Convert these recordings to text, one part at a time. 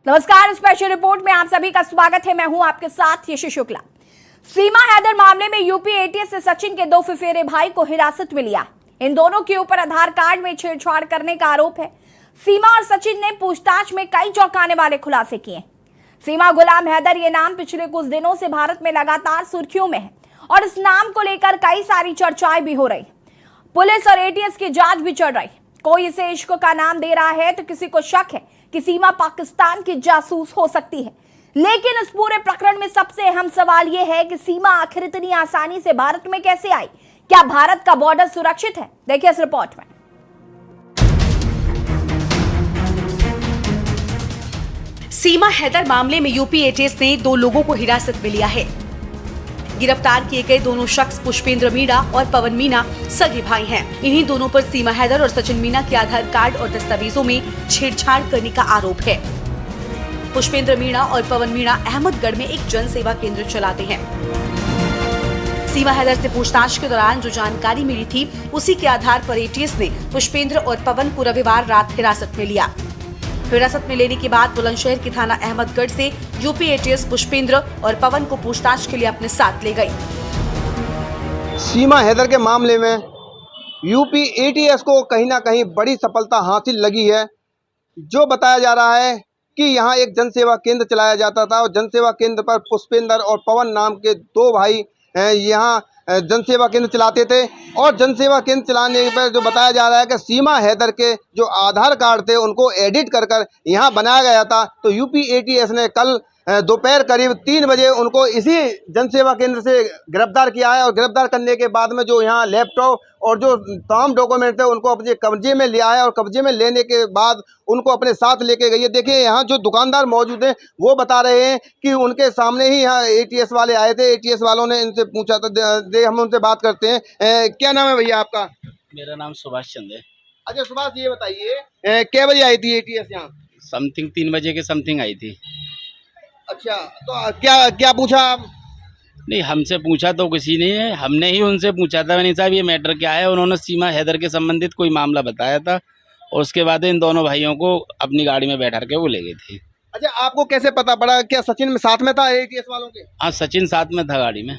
नमस्कार, special report में आप सभी का स्वागत है। मैं हूं आपके साथ यशी शुक्ला। सीमा हैदर मामले में यूपी एटीएस से सचिन के 2 फुफेरे भाई को हिरासत में लिया। इन दोनों के ऊपर आधार कार्ड में छेड़छाड़ करने का आरोप है। सीमा और सचिन ने पूछताछ में कई चौंकाने वाले खुलासे किए। सीमा गुलाम हैदर ये नाम पिछले कुछ दिनों से भारत में लगातार सुर्खियों में है और इस नाम को लेकर कई सारी चर्चाएं भी हो रही। पुलिस और एटीएस की जांच भी चल रही। कोई इसे इश्क का नाम दे रहा है तो किसी को शक है कि सीमा पाकिस्तान की जासूस हो सकती है। लेकिन इस पूरे प्रकरण में सबसे अहम सवाल यह है कि सीमा आखिर इतनी आसानी से भारत में कैसे आई? क्या भारत का बॉर्डर सुरक्षित है? देखिए इस रिपोर्ट में। सीमा हैदर मामले में यूपी एटीएस ने 2 लोगों को हिरासत में लिया है। गिरफ्तार किए गए दोनों शख्स पुष्पेंद्र मीणा और पवन मीणा सगे भाई हैं। इन्हीं दोनों पर सीमा हैदर और सचिन मीणा के आधार कार्ड और दस्तावेजों में छेड़छाड़ करने का आरोप है। पुष्पेंद्र मीणा और पवन मीणा अहमदगढ़ में एक जन सेवा केंद्र चलाते हैं। सीमा हैदर से पूछताछ के दौरान जो जानकारी मिली थी उसी के आधार पर एटीएस ने पुष्पेंद्र और पवन को रविवार रात हिरासत में लिया। हिरासत में लेने के बाद बुलंदशहर के थाना अहमदगढ़ से यूपी एटीएस पुष्पेंद्र और पवन को पूछताछ के लिए अपने साथ ले गई। सीमा हैदर के मामले में यूपी एटीएस को कहीं ना कहीं बड़ी सफलता हासिल लगी है। जो बताया जा रहा है कि यहाँ एक जनसेवा केंद्र चलाया जाता था और जनसेवा केंद्र पर पुष्पेंद्र और पवन नाम के 2 भाई यहाँ जनसेवा केंद्र चलाते थे और जनसेवा केंद्र चलाने पर जो बताया जा रहा है कि सीमा हैदर के जो आधार कार्ड थे उनको एडिट कर यहाँ बनाया गया था। तो यूपी एटीएस ने कल दोपहर करीब 3 बजे उनको इसी जनसेवा केंद्र से गिरफ्तार किया है और गिरफ्तार करने के बाद में जो यहाँ लैपटॉप और जो तमाम डॉक्यूमेंट थे उनको अपने कब्जे में लिया है और कब्जे में लेने के बाद उनको अपने साथ लेके गई है। देखिए यहाँ जो दुकानदार मौजूद हैं वो बता रहे हैं कि उनके सामने ही यहाँ एटीएस वाले आए थे। एटीएस वालों ने इनसे पूछा था, हम उनसे बात करते हैं। क्या नाम है भैया आपका? मेरा नाम सुभाष चंद्र है। अच्छा सुभाष, ये बताइए क्या बजे आई थी एटीएस यहाँ? समथिंग 3 बजे के समथिंग आई थी। अच्छा, तो क्या पूछा आप? नहीं, हमसे पूछा तो किसी ने है, हमने ही उनसे पूछा था मैंने साहब ये मैटर क्या है। उन्होंने सीमा हैदर के संबंधित कोई मामला बताया था और उसके बाद इन दोनों भाइयों को अपनी गाड़ी में बैठा के वो ले गए थे। अच्छा, आपको कैसे पता पड़ा? क्या सचिन में साथ में था एटीएस वालों के? हाँ, सचिन साथ में था गाड़ी में।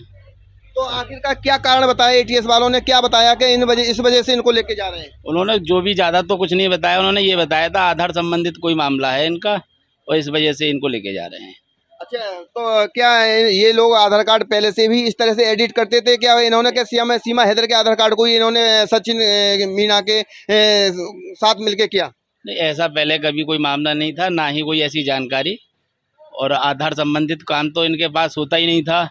तो आखिरकार क्या कारण बताया एटीएस वालों ने? क्या बताया कि इस वजह से इनको लेके जा रहे हैं? उन्होंने जो भी ज़्यादा तो कुछ नहीं बताया। उन्होंने ये बताया था आधार संबंधित कोई मामला है इनका और इस वजह से इनको लेके जा रहे हैं। अच्छा, तो क्या ये लोग आधार कार्ड पहले से भी इस तरह से एडिट करते थे? क्या इन्होंने क्या सीमा हैदर के आधार कार्ड को इन्होंने सचिन मीणा के साथ मिलके किया? नहीं, ऐसा पहले कभी कोई मामला नहीं था, ना ही कोई ऐसी जानकारी। और आधार संबंधित काम तो इनके पास होता ही नहीं था।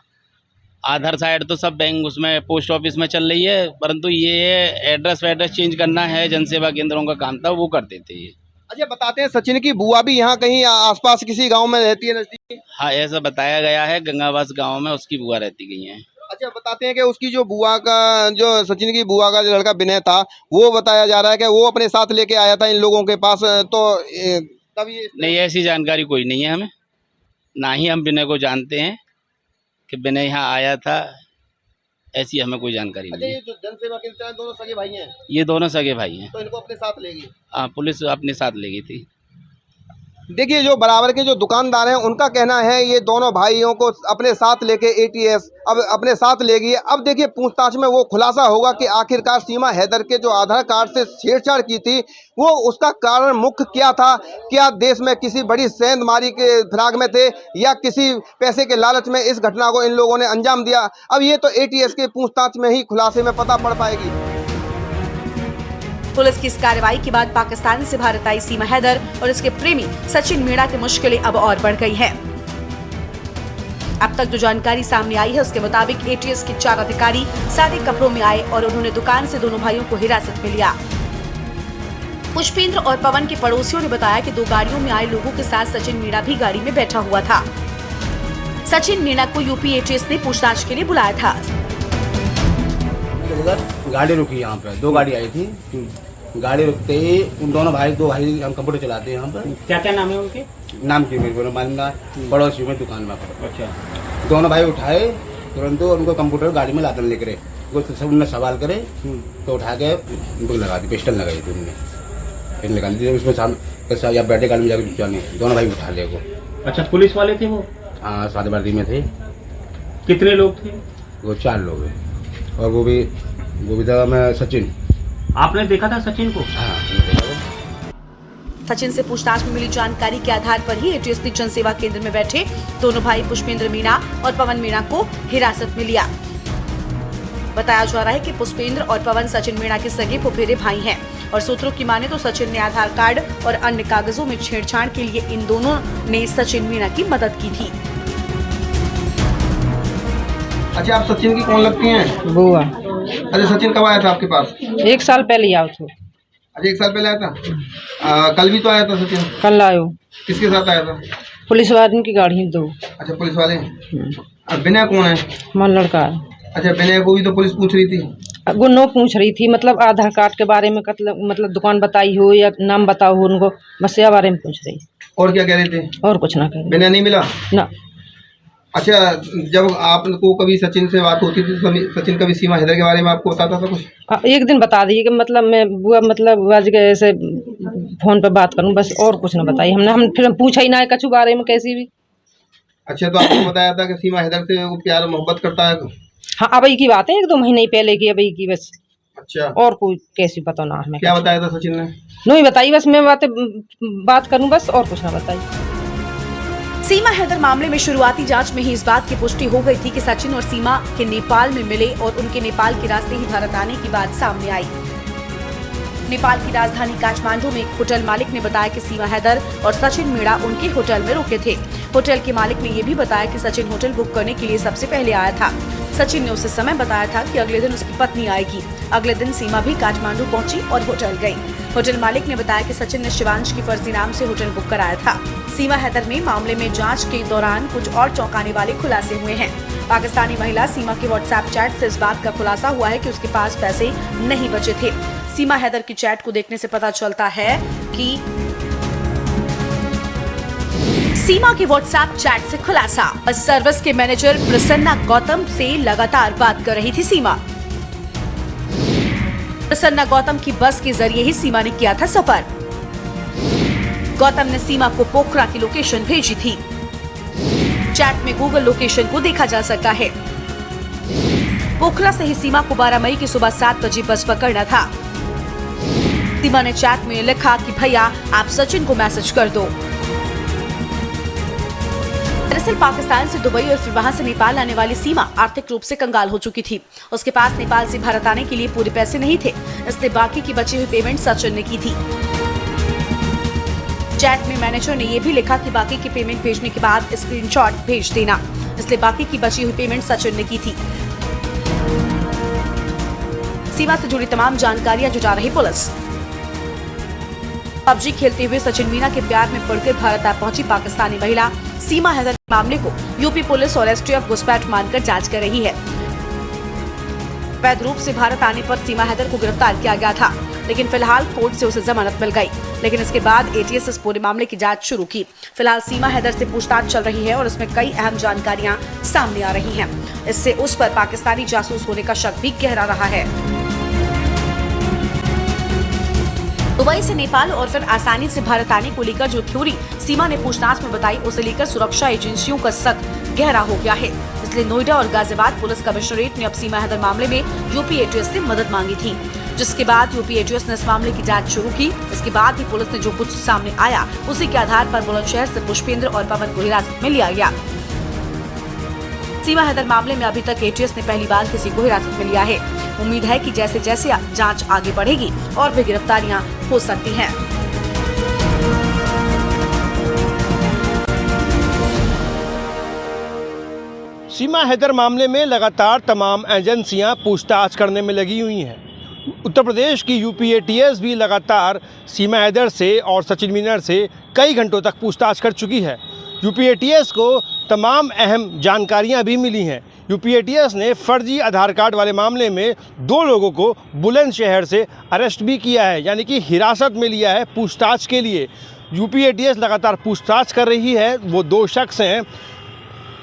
आधार साइड तो सब बैंक उसमें पोस्ट ऑफिस में चल रही है, परंतु ये एड्रेस वैड्रेस चेंज करना है जनसेवा केंद्रों का काम था, वो करते थे ये। अच्छा, बताते हैं सचिन की बुआ भी यहाँ कहीं आसपास किसी गांव में रहती है नजदीक? हाँ, ऐसा बताया गया है, गंगावास गांव में उसकी बुआ रहती गई है। अच्छा, बताते हैं कि उसकी जो बुआ का जो सचिन की बुआ का जो लड़का विनय था वो बताया जा रहा है कि वो अपने साथ लेके आया था इन लोगों के पास। तो तब ये नहीं, ऐसी जानकारी कोई नहीं है हमें, ना ही हम विनय को जानते हैं कि विनय यहाँ आया था, ऐसी हमें कोई जानकारी नहीं है। ये जो जनसेवा केंद्र दोनों सगे भाई हैं? ये दोनों सगे भाई हैं। तो इनको अपने साथ ले गई? हाँ, पुलिस अपने साथ ले गई थी। देखिए, जो बराबर के जो दुकानदार हैं उनका कहना है ये दोनों भाइयों को अपने साथ लेके एटीएस अब अपने साथ ले गई। अब देखिए पूछताछ में वो खुलासा होगा कि आखिरकार सीमा हैदर के जो आधार कार्ड से छेड़छाड़ की थी वो उसका कारण मुख्य क्या था। क्या देश में किसी बड़ी सेंधमारी के फिराक में थे या किसी पैसे के लालच में इस घटना को इन लोगों ने अंजाम दिया? अब ये तो एटीएस के पूछताछ में ही खुलासे में पता पड़ पाएगी। पुलिस की इस कार्रवाई के बाद पाकिस्तान से भारत आई सीमा हैदर और उसके प्रेमी सचिन मीणा की मुश्किलें अब और बढ़ गई हैं। अब तक जो जानकारी सामने आई है उसके मुताबिक एटीएस के 4 अधिकारी सादे कपड़ों में आए और उन्होंने दुकान से दोनों भाइयों को हिरासत में लिया। पुष्पेंद्र और पवन के पड़ोसियों ने बताया कि 2 गाड़ियों में आए लोगों के साथ सचिन मीणा भी गाड़ी में बैठा हुआ था। सचिन मीणा को यूपी एटीएस ने पूछताछ के लिए बुलाया था। गाड़ी रुकी यहाँ पे, 2 गाड़ी आई थी। गाड़ी रुकते ही उन दो भाई हम कंप्यूटर चलाते हैं यहाँ पर। क्या क्या नाम है उनके? नाम की मेरे को मालूम ना, पड़ोसी में दुकान में। अच्छा, दोनों भाई उठाए तुरंत और उनको कंप्यूटर गाड़ी में लादन लेकर सब उनने सवाल करे तो उठा के उनको लगा दी, पिस्टल लगाई थी उनने। फिर निकाल दिए उसमें या बैठे गाड़ी में जाकर जाने दोनों भाई उठा लिया को। अच्छा, पुलिस वाले थे वो? हाँ, साथ वर्दी में थे। कितने लोग थे? वो 4 लोग हैं और वो भी था मैं सचिन। आपने देखा था सचिन को? हाँ, सचिन से पूछताछ में मिली जानकारी के आधार पर ही एटीएस ने जनसेवा केंद्र में बैठे दोनों भाई पुष्पेंद्र मीणा और पवन मीणा को हिरासत में लिया। बताया जा रहा है कि पुष्पेंद्र और पवन सचिन मीणा के सगे फुफेरे भाई हैं और सूत्रों की माने तो सचिन ने आधार कार्ड और अन्य कागजों में छेड़छाड़ के लिए इन दोनों ने सचिन मीणा की मदद की थी। अच्छा, आप सचिन की कौन लगती हैं? बुआ। अच्छा, सचिन कब आया था आपके पास? 1 साल पहले आओ थे। अच्छा, 1 साल पहले आया था। कल भी तो आया था सचिन। कल आयो। किसके साथ आया था? पुलिस वाले की गाड़ी 2। अच्छा, पुलिस वाले। अब विनय कौन है? मन लड़का है। अच्छा, विनय को भी तो पुलिस पूछ रही थी। वो नो पूछ रही थी, मतलब आधार कार्ड के बारे में, मतलब दुकान बताई हो या नाम बताओ हो उनको, बस या बारे में पूछ रही। और क्या कह रहे थे? और कुछ ना कह रही। विनय नहीं मिला ना। अच्छा, जब आपको कभी सचिन से बात होती थी तो सचिन कभी सीमा हैदर के बारे में आपको बताता था कुछ? एक दिन बता दिए कि मतलब मैं बुआ मतलब आज के ऐसे फोन पे बात करूं, बस और कुछ ना बताई हमने। हम फिर पूछा ही ना है कछु बारे में कैसी भी। अच्छा, तो आपको बताया था कि सीमा हैदर से वो प्यार मोहब्बत करता है? हाँ, अभी की बात है 1-2 महीने पहले की, अभी की बस। अच्छा, और कोई कैसी पता ना हमें। क्या बताया था सचिन ने? नहीं बताई, बस मैं बात करूं बस, और कुछ ना बताई। सीमा हैदर मामले में शुरुआती जांच में ही इस बात की पुष्टि हो गई थी कि सचिन और सीमा के नेपाल में मिले और उनके नेपाल के रास्ते ही भारत आने की बात सामने आई। नेपाल की राजधानी काठमांडू में एक होटल मालिक ने बताया कि सीमा हैदर और सचिन मीणा उनके होटल में रुके थे। होटल के मालिक ने ये भी बताया कि सचिन होटल बुक करने के लिए सबसे पहले आया था। सचिन ने उसे समय बताया था कि अगले दिन उसकी पत्नी आएगी। अगले दिन सीमा भी काठमांडू पहुंची और होटल गई। होटल मालिक ने बताया कि सचिन ने शिवांश की फर्जी नाम से होटल बुक कराया था। सीमा हैदर में मामले में जांच के दौरान कुछ और चौंकाने वाले खुलासे हुए हैं। पाकिस्तानी महिला सीमा के व्हाट्सएप चैट से इस बात का खुलासा हुआ है कि उसके पास पैसे नहीं बचे थे। सीमा हैदर की चैट को देखने से पता चलता है कि सीमा के व्हाट्सएप चैट से खुलासा, बस सर्विस के मैनेजर प्रसन्ना गौतम से लगातार बात कर रही थी सीमा। प्रसन्ना गौतम की बस के जरिए ही सीमा ने किया था सफर। गौतम ने सीमा को पोखरा की लोकेशन भेजी थी। चैट में गूगल लोकेशन को देखा जा सकता है। पोखरा से ही सीमा को 12 मई की सुबह 7 बजे बस पकड़ना था। सीमा ने चैट में लिखा कि भैया आप सचिन को मैसेज कर दो। दरअसल पाकिस्तान से दुबई और फिर वहां से नेपाल आने वाली सीमा आर्थिक रूप से कंगाल हो चुकी थी। उसके पास नेपाल से भारत आने के लिए पूरे पैसे नहीं थे, इसलिए बाकी की बची हुई पेमेंट सचिन ने की थी। चैट में मैनेजर ने यह भी लिखा कि बाकी की पेमेंट भेजने के बाद स्क्रीनशॉट भेज देना, इसलिए बाकी की बची हुई पेमेंट सचिन ने की थी। सीमा से जुड़ी तमाम जानकारियां जुटा रही पुलिस। पबजी खेलते हुए सचिन मीणा के प्यार में पड़कर भारत आ पहुंची पाकिस्तानी महिला सीमा हैदर के मामले को यूपी पुलिस और एसटीएफ घुसपैठ मानकर जांच कर रही है। अवैध रूप से भारत आने पर सीमा हैदर को गिरफ्तार किया गया था, लेकिन फिलहाल कोर्ट से उसे जमानत मिल गई। लेकिन इसके बाद एटीएस इस पूरे मामले की जांच शुरू की। फिलहाल सीमा हैदर से पूछताछ चल रही है और इसमें कई अहम जानकारियां सामने आ रही हैं। इससे उस पर पाकिस्तानी जासूस होने का शक भी गहरा रहा है। दुबई से नेपाल और फिर आसानी से भारत आने को लेकर जो थ्योरी सीमा ने पूछताछ में बताई, उसे लेकर सुरक्षा एजेंसियों का शक गहरा हो गया है। इसलिए नोएडा और गाजियाबाद पुलिस कमिश्नरेट ने अब सीमा हैदर मामले में यूपी एटीएस से मदद मांगी थी, जिसके बाद यूपी एटीएस ने इस मामले की जांच शुरू की। इसके बाद ही पुलिस ने जो कुछ सामने आया उसी के आधार पर बुलंदशहर से पुष्पेंद्र और पवन को हिरासत में लिया गया। सीमा हैदर मामले में अभी तक एटीएस ने पहली बार किसी को हिरासत में लिया है। उम्मीद है कि जैसे जैसे जांच आगे बढ़ेगी और भी गिरफ्तारियां हो सकती हैं। सीमा हैदर मामले में लगातार तमाम एजेंसियां पूछताछ करने में लगी हुई हैं। उत्तर प्रदेश की यूपी एटीएस भी लगातार सीमा हैदर से और सचिन मीणा से कई घंटों तक पूछताछ कर चुकी है। यूपी एटीएस को तमाम अहम जानकारियां भी मिली हैं। यूपी एटीएस ने फर्जी आधार कार्ड वाले मामले में 2 लोगों को बुलंदशहर से अरेस्ट भी किया है, यानी कि हिरासत में लिया है पूछताछ के लिए। यूपी एटीएस लगातार पूछताछ कर रही है। वो 2 शख्स हैं,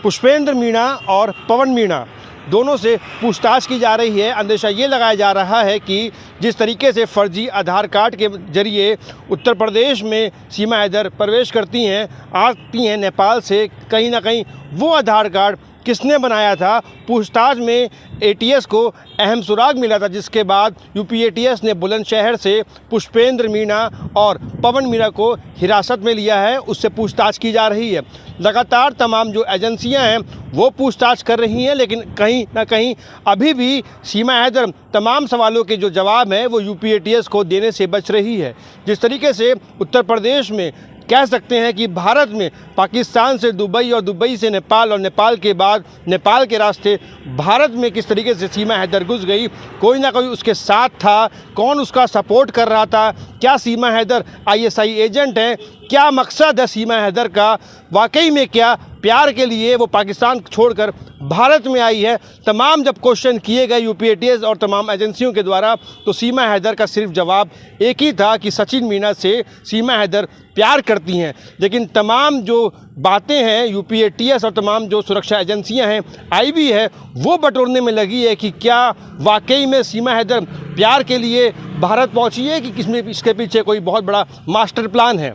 पुष्पेंद्र मीणा और पवन मीणा। दोनों से पूछताछ की जा रही है। अंदेशा ये लगाया जा रहा है कि जिस तरीके से फर्जी आधार कार्ड के जरिए उत्तर प्रदेश में सीमा हैदर प्रवेश करती हैं, आती हैं नेपाल से, कहीं ना कहीं वो आधार कार्ड किसने बनाया था। पूछताछ में एटीएस को अहम सुराग मिला था, जिसके बाद यूपी एटीएस ने बुलंदशहर से पुष्पेंद्र मीणा और पवन मीणा को हिरासत में लिया है। उससे पूछताछ की जा रही है। लगातार तमाम जो एजेंसियां हैं वो पूछताछ कर रही हैं, लेकिन कहीं ना कहीं अभी भी सीमा हैदर तमाम सवालों के जो जवाब हैं वो यूपी एटीएस को देने से बच रही है। जिस तरीके से उत्तर प्रदेश में कह सकते हैं कि भारत में पाकिस्तान से दुबई और दुबई से नेपाल और नेपाल के बाद नेपाल के रास्ते भारत में किस तरीके से सीमा हैदर घुस गई, कोई ना कोई उसके साथ था, कौन उसका सपोर्ट कर रहा था, क्या सीमा हैदर आईएसआई एजेंट हैं, क्या मकसद है सीमा हैदर का, वाकई में क्या प्यार के लिए वो पाकिस्तान छोड़कर भारत में आई है। तमाम जब क्वेश्चन किए गए यूपी एटीएस और तमाम एजेंसियों के द्वारा, तो सीमा हैदर का सिर्फ जवाब एक ही था कि सचिन मीणा से सीमा हैदर प्यार करती हैं। लेकिन तमाम जो बातें हैं यूपी एटीएस और तमाम जो सुरक्षा एजेंसियां हैं, आईबी है, वो बटोरने में लगी है कि क्या वाकई में सीमा हैदर प्यार के लिए भारत पहुंची है कि किसमें इसके पीछे कोई बहुत बड़ा मास्टर प्लान है।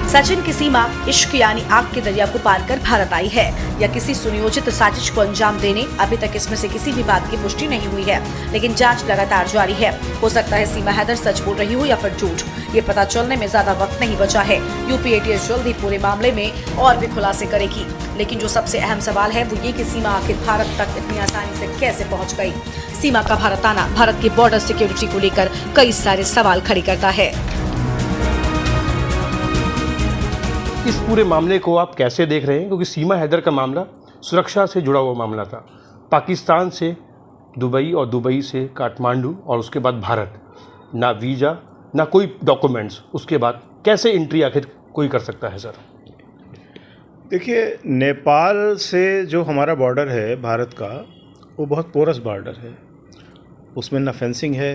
सचिन की सीमा इश्क यानी आग के दरिया को पार कर भारत आई है या किसी सुनियोजित साजिश को अंजाम देने, अभी तक इसमें से किसी भी बात की पुष्टि नहीं हुई है, लेकिन जांच लगातार जारी है। हो सकता है सीमा हैदर सच बोल रही हो या फिर झूठ, ये पता चलने में ज्यादा वक्त नहीं बचा है। यूपी एटीएस जल्द ही पूरे मामले में और भी खुलासे करेगी, लेकिन जो सबसे अहम सवाल है वो ये कि सीमा आखिर भारत तक इतनी आसानी से कैसे पहुँच गयी। सीमा का भारत आना भारत की बॉर्डर सिक्योरिटी को लेकर कई सारे सवाल खड़े करता है। इस पूरे मामले को आप कैसे देख रहे हैं, क्योंकि सीमा हैदर का मामला सुरक्षा से जुड़ा हुआ मामला था। पाकिस्तान से दुबई और दुबई से काठमांडू और उसके बाद भारत, ना वीज़ा ना कोई डॉक्यूमेंट्स, उसके बाद कैसे एंट्री आखिर कोई कर सकता है सर? देखिए, नेपाल से जो हमारा बॉर्डर है भारत का, वो बहुत पोरस बॉर्डर है। उसमें न फेंसिंग है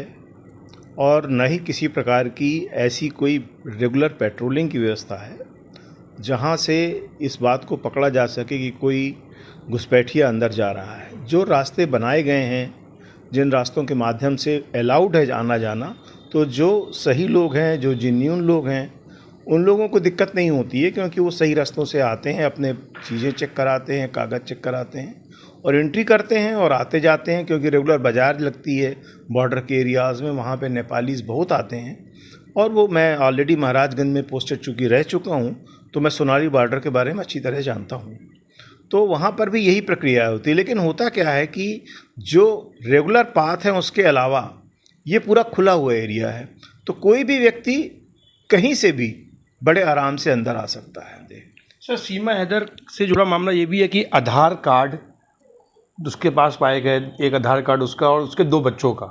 और न ही किसी प्रकार की ऐसी कोई रेगुलर पेट्रोलिंग की व्यवस्था है जहाँ से इस बात को पकड़ा जा सके कि कोई घुसपैठिया अंदर जा रहा है। जो रास्ते बनाए गए हैं, जिन रास्तों के माध्यम से अलाउड है आना जाना, तो जो सही लोग हैं, जो जेन्युइन लोग हैं, उन लोगों को दिक्कत नहीं होती है, क्योंकि वो सही रास्तों से आते हैं, अपने चीज़ें चेक कराते हैं, कागज़ चेक कराते हैं और एंट्री करते हैं और आते जाते हैं। क्योंकि रेगुलर बाज़ार लगती है बॉर्डर के एरियाज़ में, वहाँ पे नेपालीज़ बहुत आते हैं। और वो मैं ऑलरेडी महाराजगंज में पोस्टेड चूँकि रह चुका हूँ, तो मैं सोनाली बॉर्डर के बारे में अच्छी तरह जानता हूँ। तो वहाँ पर भी यही प्रक्रिया होती है। लेकिन होता क्या है कि जो रेगुलर पाथ है उसके अलावा ये पूरा खुला हुआ एरिया है, तो कोई भी व्यक्ति कहीं से भी बड़े आराम से अंदर आ सकता है। सर, सीमा हैदर से जुड़ा मामला ये भी है कि आधार कार्ड उसके पास पाए गए, एक आधार कार्ड उसका और उसके 2 बच्चों का।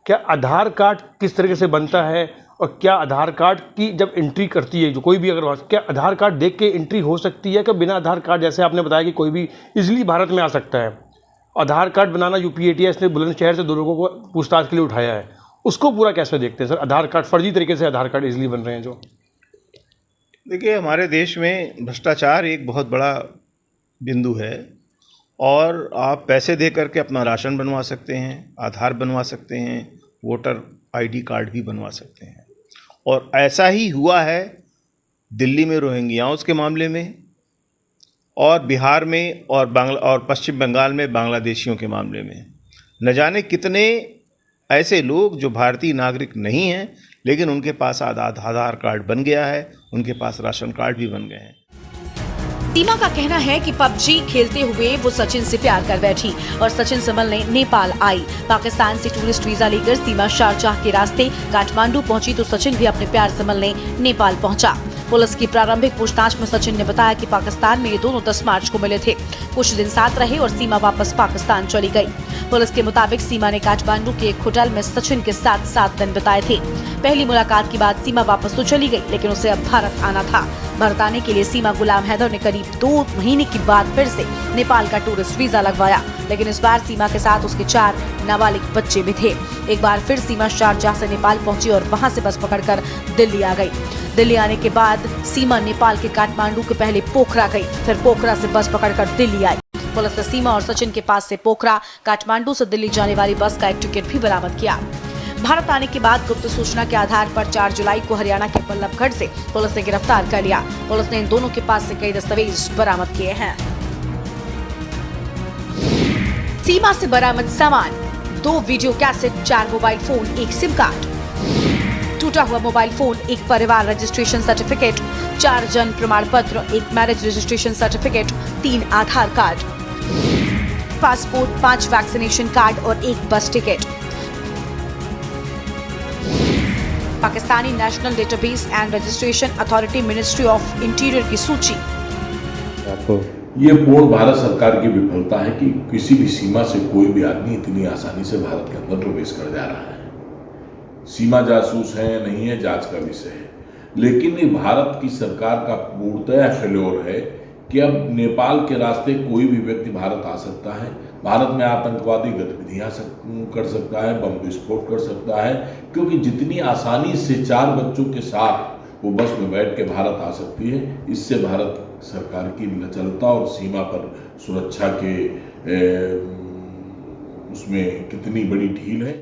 क्या आधार कार्ड किस तरीके से बनता है और क्या आधार कार्ड की जब एंट्री करती है जो कोई भी, अगर क्या आधार कार्ड देख के एंट्री हो सकती है? क्या बिना आधार कार्ड, जैसे आपने बताया कि कोई भी इजीली भारत में आ सकता है, आधार कार्ड बनाना यूपी एटीएस ने बुलंदशहर से 2 लोगों को पूछताछ के लिए उठाया है, उसको पूरा कैसे देखते हैं सर? आधार कार्ड फर्जी तरीके से आधार कार्ड इजीली बन रहे हैं जो। देखिए, हमारे देश में भ्रष्टाचार एक बहुत बड़ा बिंदु है और आप पैसे दे करके अपना राशन बनवा सकते हैं, आधार बनवा सकते हैं, वोटर आईडी कार्ड भी बनवा सकते हैं। और ऐसा ही हुआ है दिल्ली में रोहिंग्याओं के मामले में, और बिहार में, और पश्चिम बंगाल में बांग्लादेशियों के मामले में। न जाने कितने ऐसे लोग जो भारतीय नागरिक नहीं हैं, लेकिन उनके पास आधार कार्ड बन गया है, उनके पास राशन कार्ड भी बन गए हैं। सीमा का कहना है कि पबजी खेलते हुए वो सचिन से प्यार कर बैठी और सचिन से मिलने नेपाल आई। पाकिस्तान से टूरिस्ट वीजा लेकर सीमा शारजाह के रास्ते काठमांडू पहुंची तो सचिन भी अपने प्यार से मिलने नेपाल पहुंचा। पुलिस की प्रारंभिक पूछताछ में सचिन ने बताया कि पाकिस्तान में ये दोनों 10 मार्च को मिले थे, कुछ दिन साथ रहे और सीमा वापस पाकिस्तान चली गई। पुलिस के मुताबिक सीमा ने काठमांडू के एक होटल में सचिन के साथ 7 दिन बिताए थे। पहली मुलाकात के बाद सीमा वापस तो चली गई, लेकिन उसे अब भारत आना था। भारत आने के लिए सीमा गुलाम हैदर ने करीब 2 महीने के बाद फिर से नेपाल का टूरिस्ट वीजा लगवाया, लेकिन इस बार सीमा के साथ उसके 4 नाबालिग बच्चे भी थे। एक बार फिर सीमा शारजाह से नेपाल पहुंची और वहां से बस पकड़कर दिल्ली आ गई। दिल्ली आने के बाद सीमा नेपाल के काठमांडू के पहले पोखरा गई, फिर पोखरा से बस पकड़कर दिल्ली आई। पुलिस ने सीमा और सचिन के पास से पोखरा, काठमांडू से दिल्ली जाने वाली बस का एक टिकट भी बरामद किया। भारत आने के बाद गुप्त सूचना के आधार पर 4 जुलाई को हरियाणा के बल्लभगढ़ से पुलिस ने गिरफ्तार कर लिया। पुलिस ने इन दोनों के पास से कई दस्तावेज बरामद किए हैं। सीमा से बरामद सामान: 2 video cassette, 4 mobile phone, 1 SIM card, टूटा हुआ मोबाइल फोन, 1 परिवार रजिस्ट्रेशन सर्टिफिकेट, 4 जन्म प्रमाण पत्र, 1 मैरिज रजिस्ट्रेशन सर्टिफिकेट, 3 आधार कार्ड, पासपोर्ट, 5 वैक्सीनेशन कार्ड और 1 बस ticket. Pakistani national database and registration authority, ministry of interior की सूची। ये पूर्ण भारत सरकार की विफलता है कि किसी भी सीमा से कोई भी आदमी इतनी आसानी से भारत के अंदर प्रवेश कर जा रहा है। सीमा जासूस है या नहीं है, जांच का विषय है, लेकिन ये भारत की सरकार का पूर्णतः फेल्योर है कि अब नेपाल के रास्ते कोई भी व्यक्ति भारत आ सकता है, भारत में आतंकवादी गतिविधियां कर सकता है, बम विस्फोट कर सकता है, क्योंकि जितनी आसानी से 4 बच्चों के साथ वो बस में बैठ के भारत आ सकती है, इससे भारत सरकार की लचलता और सीमा पर सुरक्षा के उसमें कितनी बड़ी ढील है।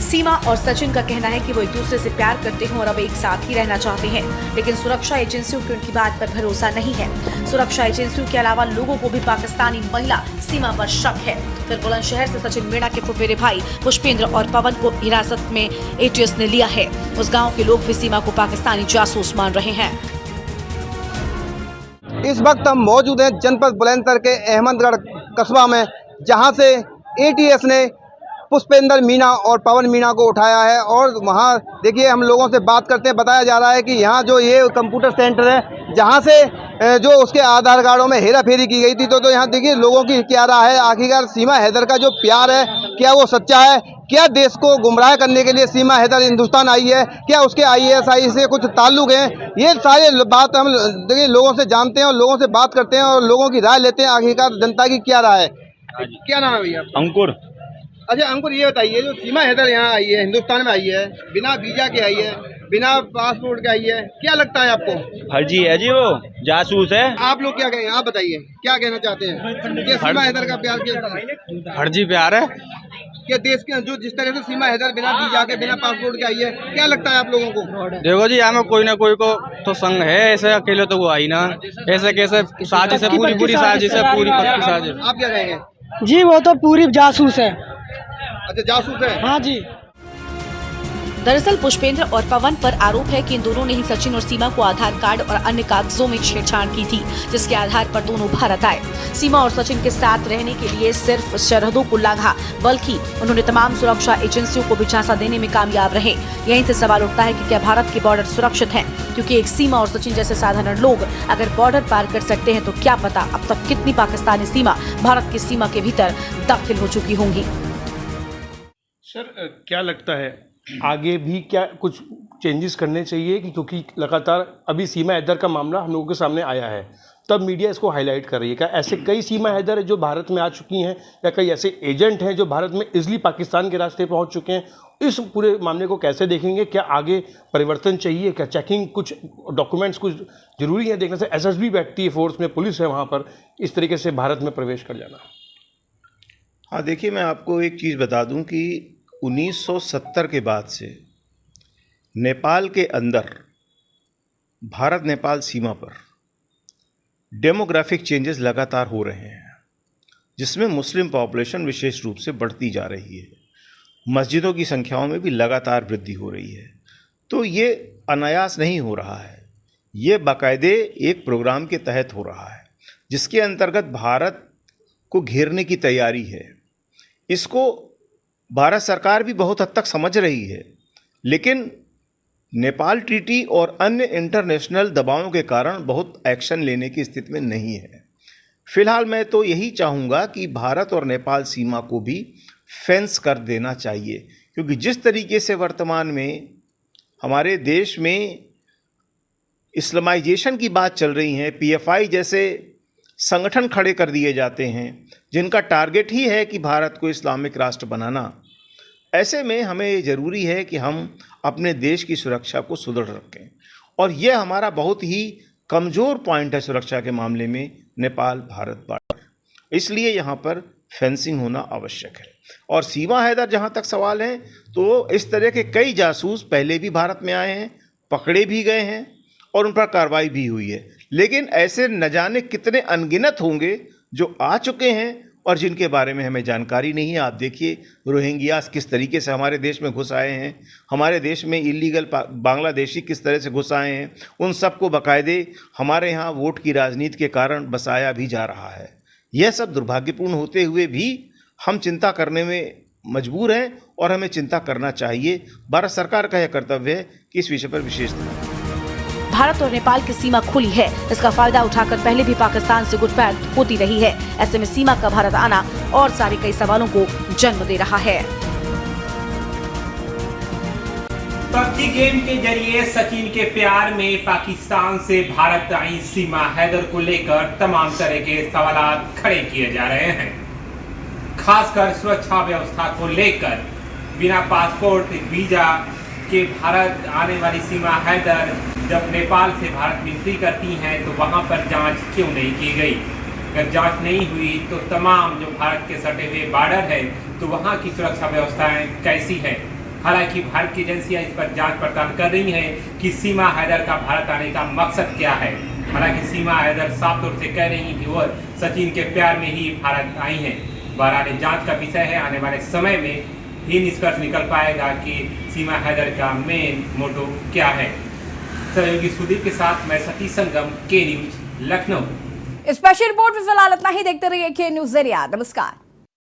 सीमा और सचिन का कहना है कि वो एक दूसरे से प्यार करते हैं और अब एक साथ ही रहना चाहते हैं, लेकिन सुरक्षा एजेंसियों की उनकी बात पर भरोसा नहीं है। सुरक्षा एजेंसियों के अलावा लोगों को भी पाकिस्तानी महिला सीमा पर शक है। फिर बुलंदशहर से सचिन मीणा के फुफेरे भाई पुष्पेंद्र और पवन को हिरासत में एटीएस ने लिया है। उस गाँव के लोग भी सीमा को पाकिस्तानी जासूस मान रहे हैं। इस वक्त हम मौजूद हैं जनपद बुलंदशहर के अहमदगढ़ कस्बा में, जहां से एटीएस ने पुष्पेंद्र मीणा और पवन मीणा को उठाया है। और वहाँ देखिए हम लोगों से बात करते हैं, बताया जा रहा है कि यहाँ जो ये कंप्यूटर सेंटर है, जहाँ से जो उसके आधार कार्डों में हेरा फेरी की गई थी, तो यहाँ देखिए लोगों की क्या राय है। आखिरकार सीमा हैदर का जो प्यार है, क्या वो सच्चा है? क्या देश को गुमराह करने के लिए सीमा हैदर हिंदुस्तान आई है? क्या उसके IASI से कुछ ताल्लुक हैं? ये सारे बात हम देखिए लोगों से जानते हैं और लोगों से बात करते हैं और लोगों की राय लेते हैं। आखिरकार जनता की क्या राय है? क्या नाम है भैया? अंकुर। अच्छा अंकुर, ये बताइए, जो सीमा हैदर यहाँ आई है, हिंदुस्तान में आई है, बिना वीजा के आई है, बिना पासपोर्ट के आई है, क्या लगता है आपको? फर्जी है जी, वो जासूस है। आप लोग क्या कहेंगे? आप बताइए क्या कहना चाहते हैं? ये सीमा हैदर का प्यार क्या फर्जी प्यार है। क्या देश के जो जिस तरह से सीमा हैदर बिना वीजा के, बिना पासपोर्ट के आई है, क्या लगता है आप लोगों को? देखो जी, हमें कोई ना कोई को तो संग है, ऐसे अकेले तो वो आई ना, ऐसे कैसे साजिश है, पूरी साजिश है, पूरी पक्की साजिश। आप क्या कहेंगे? जी वो तो पूरी जासूस है। अच्छा, जासूस है? हाँ जी। दरअसल पुष्पेंद्र और पवन पर आरोप है कि इन दोनों ने ही सचिन और सीमा को आधार कार्ड और अन्य कागजों में छेड़छाड़ की थी, जिसके आधार पर दोनों भारत आए। सीमा और सचिन के साथ रहने के लिए सिर्फ सरहदों को लांघा, बल्कि उन्होंने तमाम सुरक्षा एजेंसियों को भी झांसा देने में कामयाब रहे। यहीं से सवाल उठता है कि क्या भारत के बॉर्डर सुरक्षित हैं? क्योंकि एक सीमा और सचिन जैसे साधारण लोग अगर बॉर्डर पार कर सकते हैं, तो क्या पता अब तक कितनी पाकिस्तानी सीमा भारत की सीमा के भीतर दाखिल हो चुकी होंगी। सर, क्या लगता है आगे भी क्या कुछ चेंजेस करने चाहिए? क्योंकि लगातार अभी सीमा हैदर का मामला हम लोगों के सामने आया है, तब मीडिया इसको हाईलाइट कर रही है। क्या ऐसे कई सीमा हैदर जो भारत में आ चुकी हैं, या कई ऐसे एजेंट हैं जो भारत में इजली पाकिस्तान के रास्ते पहुंच चुके हैं? इस पूरे मामले को कैसे देखेंगे? क्या आगे परिवर्तन चाहिए? क्या चेकिंग, कुछ डॉक्यूमेंट्स कुछ जरूरी है देखने से? SSB बैठती है फोर्स में, पुलिस है वहाँ पर, इस तरीके से भारत में प्रवेश कर जाना। हाँ देखिए, मैं आपको एक चीज़ बता दूं कि 1970 के बाद से नेपाल के अंदर भारत नेपाल सीमा पर डेमोग्राफिक चेंजेस लगातार हो रहे हैं, जिसमें मुस्लिम पॉपुलेशन विशेष रूप से बढ़ती जा रही है। मस्जिदों की संख्याओं में भी लगातार वृद्धि हो रही है। तो ये अनायास नहीं हो रहा है, ये बाकायदे एक प्रोग्राम के तहत हो रहा है, जिसके अंतर्गत भारत को घेरने की तैयारी है। इसको भारत सरकार भी बहुत हद तक समझ रही है, लेकिन नेपाल ट्रीटी और अन्य इंटरनेशनल दबावों के कारण बहुत एक्शन लेने की स्थिति में नहीं है। फिलहाल मैं तो यही चाहूँगा कि भारत और नेपाल सीमा को भी फेंस कर देना चाहिए, क्योंकि जिस तरीके से वर्तमान में हमारे देश में इस्लामाइजेशन की बात चल रही है, PFI जैसे संगठन खड़े कर दिए जाते हैं जिनका टारगेट ही है कि भारत को इस्लामिक राष्ट्र बनाना। ऐसे में हमें ज़रूरी है कि हम अपने देश की सुरक्षा को सुदृढ़ रखें, और यह हमारा बहुत ही कमज़ोर पॉइंट है सुरक्षा के मामले में, नेपाल भारत बॉर्डर। इसलिए यहाँ पर फेंसिंग होना आवश्यक है। और सीमा हैदर जहाँ तक सवाल है, तो इस तरह के कई जासूस पहले भी भारत में आए हैं, पकड़े भी गए हैं और उन पर कार्रवाई भी हुई है, लेकिन ऐसे न जाने कितने अनगिनत होंगे जो आ चुके हैं और जिनके बारे में हमें जानकारी नहीं है। आप देखिए रोहिंग्यास किस तरीके से हमारे देश में घुस आए हैं, हमारे देश में इलीगल बांग्लादेशी किस तरह से घुस आए हैं, उन सबको बाकायदे हमारे यहाँ वोट की राजनीति के कारण बसाया भी जा रहा है। यह सब दुर्भाग्यपूर्ण होते हुए भी हम चिंता करने में मजबूर हैं और हमें चिंता करना चाहिए। भारत सरकार का यह कर्तव्य है कि इस विषय पर विशेष ध्यान दें। भारत और नेपाल की सीमा खुली है, इसका फायदा उठाकर पहले भी पाकिस्तान से घुसपैठ होती रही है। ऐसे में सीमा का भारत आना और सारे कई सवालों को जन्म दे रहा है। पबजी गेम के जरिए सचिन के प्यार में पाकिस्तान से भारत आई सीमा हैदर को लेकर तमाम तरह के सवाल खड़े किए जा रहे हैं, खासकर सुरक्षा व्यवस्था को लेकर। बिना पासपोर्ट वीजा के भारत आने वाली सीमा हैदर जब नेपाल से भारत विंती करती हैं तो वहां पर जांच क्यों नहीं की गई? अगर जांच नहीं हुई तो तमाम जो भारत के सटे हुए बॉर्डर है तो वहां की सुरक्षा व्यवस्थाएं कैसी है? हालांकि भारत की एजेंसियां इस पर जांच पड़ताल कर रही हैं कि सीमा हैदर का भारत आने का मकसद क्या है। हालांकि सीमा हैदर साफ तौर से कह रही कि वो सचिन के प्यार में ही भारत आई हैं। बहरहाल जांच का विषय है, आने वाले समय में ही निष्कर्ष निकल पाएगा कि सीमा हैदर का मेन मोटो क्या है। सहयोगी सुदीप के साथ मैं सतीश संगम, के न्यूज, लखनऊ। स्पेशल रिपोर्ट फिलहाल इतना ही। देखते रहिए के न्यूज ज़रिया। नमस्कार।